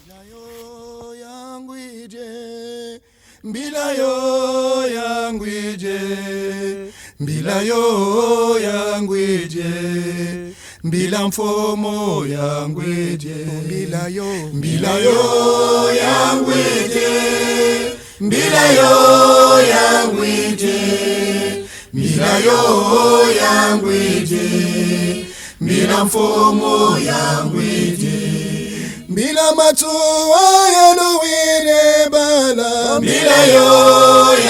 Mbilayo yangu ije, mbilayo yangu ije, mbilayo yangu ije, mbila mfomo yangu ije, mbilayo yangu ije, mbilayo yangu ije, mbilayo yangu ije, mbila mfomo yangu ije. Bila matuwa ya luwine bala, mbilayo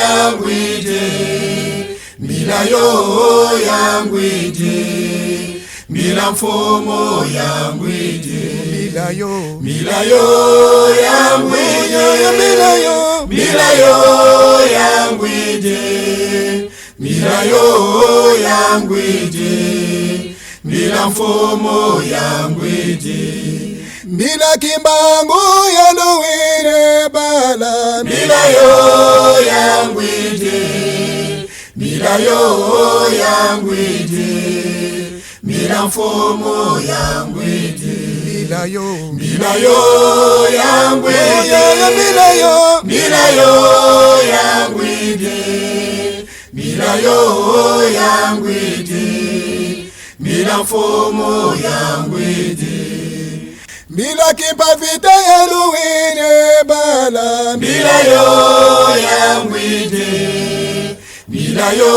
yangu ije, mbilayo yangu ije, mbila mfomo yangu ije, mbilayo yangu ije, mbilayo yangu ije, mbilayo yangu ije, mbila mfomo yangu ije. Mbila kimbangu ya luwine bala, mbilayo yangu ije, mbilayo yangu ije, mbila mfomo yangu ije, mbilayo yangu ije, mbilayo yangu ije, mbilayo yangu ije, mbila mfomo yangu ije. Mbila kipa vita ya luwine bala, mbilayo yangu ije, mbilayo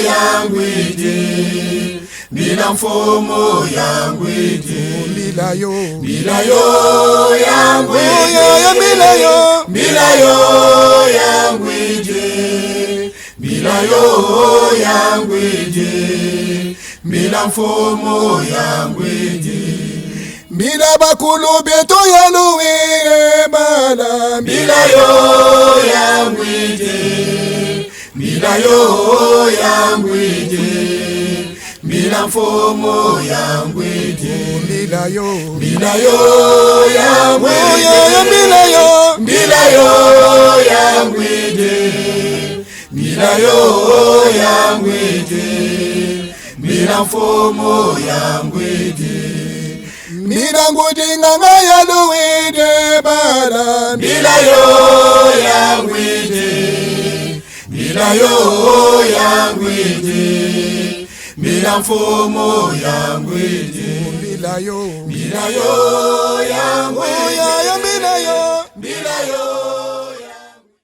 yangu ije, mbila mfomo yangu ije, mbilayo yangu ije, mbilayo yangu ije, mbilayo yangu ije, mbila mfomo yangu ije. Mbila bakulu beto ya luwine bala, mbilayo yangu ije, mbilayo yangu ije, mbila mfomo yangu ije, mbilayo yangu ije, mbilayo yangu ije, mbilayo yangu ije, mbila mfomo yangu ije. Mbila ngudinganga ya luwine bala, mbilayo yangu ije, mbilayo yangu ije, mbila mfomo yangu ije, mbilayo yangu ije, mbilayo